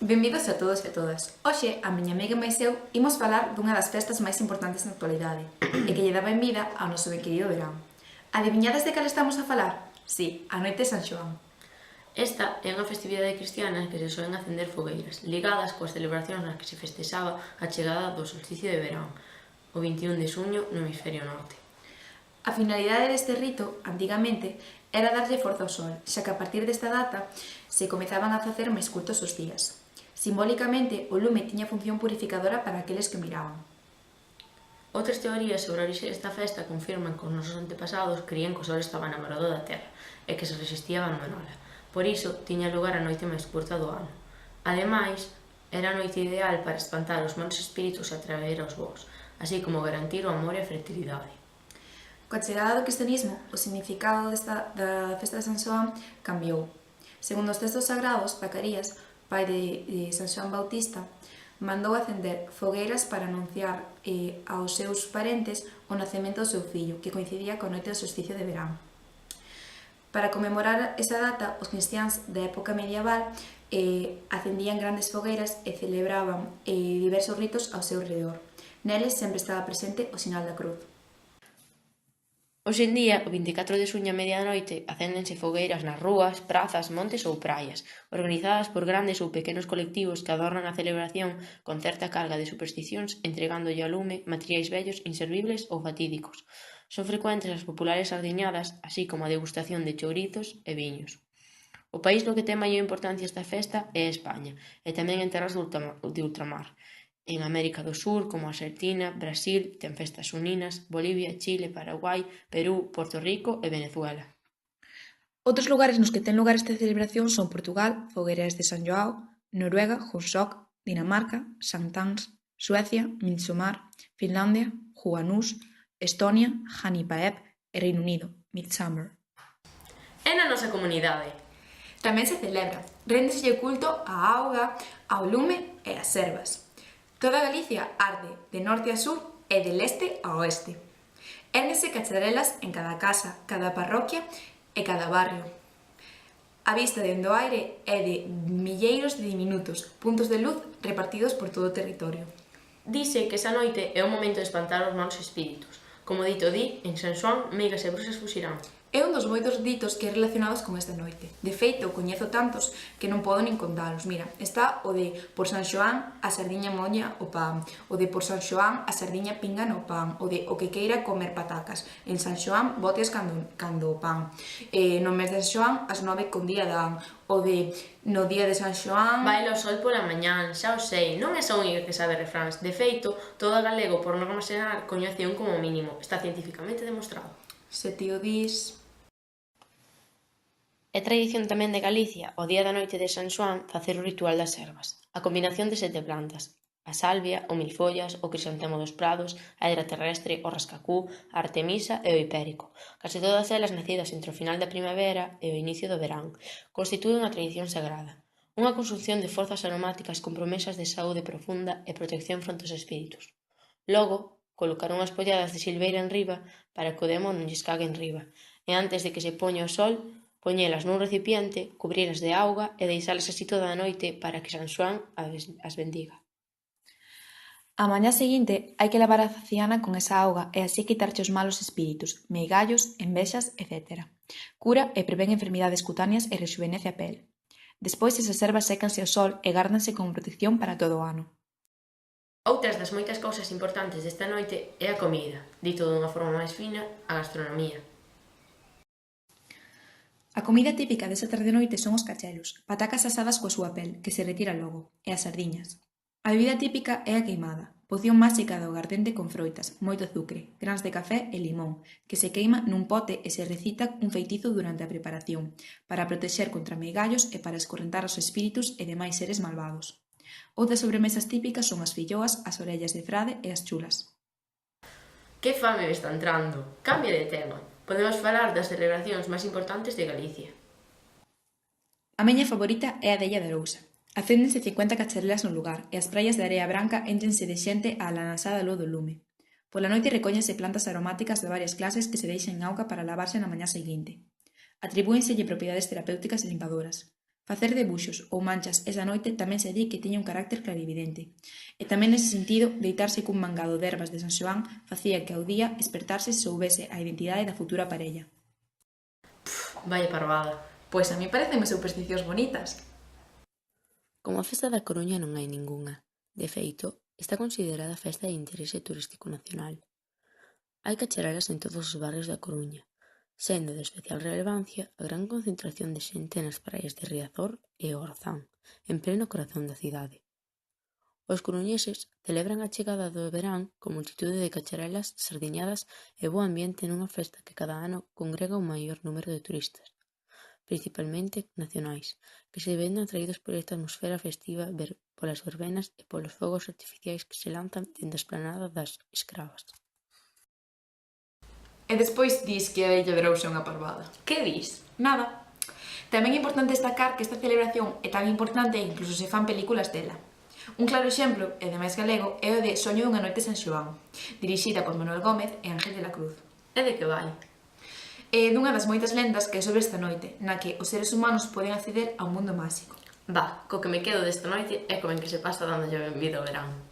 Benvidos a todos e a todas. Hoxe, a miña amiga máis eu imos falar dunha das festas máis importantes na actualidade e que lle dá benvida ao noso ben querido verán. Adiviñades de cal estamos a falar? Si, a noite de San Xoán. Esta é unha festividade cristiana en que se soen acender fogueiras, ligadas coas celebracións nas que se festexaba a chegada do solsticio de verán, o 21 de xuño no hemisferio norte. A finalidade deste rito, antigamente, era darlle forza ao sol, xa que a partir desta data se comezaban a facer máis cultos os días. Simbólicamente, o lume tiña función purificadora para aqueles que o miraban. Outras teorías sobre a orixe desta festa confirman que os nosos antepasados crían que o sol estaba namorado da terra e que se resistía a abandonala. Por iso, tiña lugar a noite máis curta do ano. Ademais, era a noite ideal para espantar os malos espíritus e atraer aos bos, así como garantir o amor e a fertilidade. Coa chegada do cristianismo, o significado da festa de San Xoán cambiou. Segundo os textos sagrados, Zacarías, pai de San Xoán Bautista, mandou acender fogueiras para anunciar aos seus parentes o nacemento do seu fillo, que coincidía coa noite do solsticio de verán. Para conmemorar esa data, os cristiáns da época medieval acendían grandes fogueiras e celebraban diversos ritos ao seu redor. Neles sempre estaba presente o sinal da cruz. Hoxe en día, o 24 de xuño a medianoite, acéndense fogueiras nas rúas, prazas, montes ou praias, organizadas por grandes ou pequenos colectivos que adornan a celebración con certa carga de supersticións, entregándolle ao lume materiais vellos, inservibles ou fatídicos. Son frecuentes as populares sardiñadas, así como a degustación de chourizos e viños. O país no que ten maior importancia esta festa é España, e tamén en terras de ultramar. En América do Sur, como Arxentina, Brasil, ten festas xuninas, Bolivia, Chile, Paraguai, Perú, Porto Rico e Venezuela. Outros lugares nos que ten lugar esta celebración son Portugal, fogueiras de San Joao, Noruega, Josok, Dinamarca, Sanktans, Suecia, Midsommar, Finlandia, Juhannus, Estonia, Hanipaep e Reino Unido, Midsummer. E na nosa comunidade? Tamén se celebra, réndeselle culto á auga, ao lume e ás servas. Toda Galicia arde de norte a sur e de leste a oeste. Érguense cacharelas en cada casa, cada parroquia e cada barrio. A vista dende o aire é de milleiros de diminutos puntos de luz repartidos por todo o territorio. Dice que esa noite é o momento de espantar os malos espíritus. Como dito di, en San Xoán, meigas e bruxas fuxirán. É un dos moitos ditos que hai relacionados con esta noite. De feito, coñezo tantos que non podo nin contalos. Mira, está o de por San Xoán a sardiña moña o pan, o de por San Xoán a sardiña pinga no pan, o de o que queira comer patacas. En San Xoán botes cando o pan. No mes de San Xoán as 9 con día dan. O de no día de San Xoán... Baila o sol pola mañán, xa o sei, non é só única que sabe refráns. De feito, todo galego, por norma xeral, coñece un como mínimo. Está cientificamente demostrado. Se ti o dis... É tradición tamén de Galicia, o día da noite de San Xoán, facer o ritual das servas. A combinación de 7 plantas. A salvia, o milfollas, o crisantemo dos prados, a hidra terrestre, o rascacú, a artemisa e o hipérico. Case todas elas nacidas entre o final da primavera e o inicio do verán. Constitúe unha tradición sagrada. Unha conxunción de forzas aromáticas con promesas de saúde profunda e protección fronte aos espíritus. Logo, colocar unhas polladas de silveira en riba para que o demo non lles cague en riba. E antes de que se poña o sol, poñelas nun recipiente, cubrilas de auga e deixalas así toda a noite para que San Xoán as bendiga. A mañá seguinte hai que lavar a faciana con esa auga e así quitarche os malos espíritus, meigallos, envexas, etc. Cura e prevén enfermidades cutáneas e rexuvenece a pel. Despois esas ervas sécanse ao sol e gárdanse como protección para todo o ano. Outras das moitas cousas importantes desta noite é a comida, dito dunha forma máis fina, a gastronomía. A comida típica desa tarde-noite son os cachelos, patacas asadas coa súa pel, que se retira logo, e as sardiñas. A bebida típica é a queimada, poción máxica de augardente con froitas, moito azucre, grans de café e limón, que se queima nun pote e se recita un feitizo durante a preparación, para protexer contra meigallos e para escorrentar os espíritus e demais seres malvados. Outras sobremesas típicas son as filloas, as orellas de frade e as chulas. Que fame me está entrando! Cambia de tema. Podemos falar das celebracións máis importantes de Galicia. A miña favorita é a de Illa de Arousa. Acéndense 50 cacharelas no lugar e as praias de area branca énchense de xente á lanasada luz do lume. Pola noite recóñense plantas aromáticas de varias clases que se deixan en auga para lavarse na mañá seguinte. Atribúenselle propiedades terapéuticas e limpadoras. Facer debuxos ou manchas esa noite tamén se di que tiña un carácter clarividente. E tamén nese sentido, deitarse cun mangado de ervas de San Xoán facía que ao día espertarse se soubese a identidade da futura parella. Vaya parvada. Pois a mí pareceme supersticións bonitas. Como a Festa da Coruña non hai ningunha. De feito, está considerada festa de interese turístico nacional. Hai cacharelas en todos os barrios da Coruña, sendo de especial relevancia a gran concentración de xente nas praias de Riazor e o Orzán, en pleno corazón da cidade. Os coruñeses celebran a chegada do verán con multitude de cacharelas, sardiñadas e bo ambiente nunha festa que cada ano congrega un maior número de turistas, principalmente nacionais, que se ven atraídos por esta atmosfera festiva polas verbenas e polos fogos artificiais que se lanzan dende a esplanada das Escravas. E despois dis que a Illa de Ousa é unha parvada. Que dis? Nada. Tamén é importante destacar que esta celebración é tan importante que incluso se fan películas dela. Un claro exemplo, e de máis galego, é o de Soño dunha noite San Xoán, dirixida por Manuel Gómez e Ángel de la Cruz. E de que vai? É dunha das moitas lendas que é sobre esta noite, na que os seres humanos poden acceder a un mundo máxico. Co que me quedo desta noite é co ben que se pasa dándolle benvido ao verán.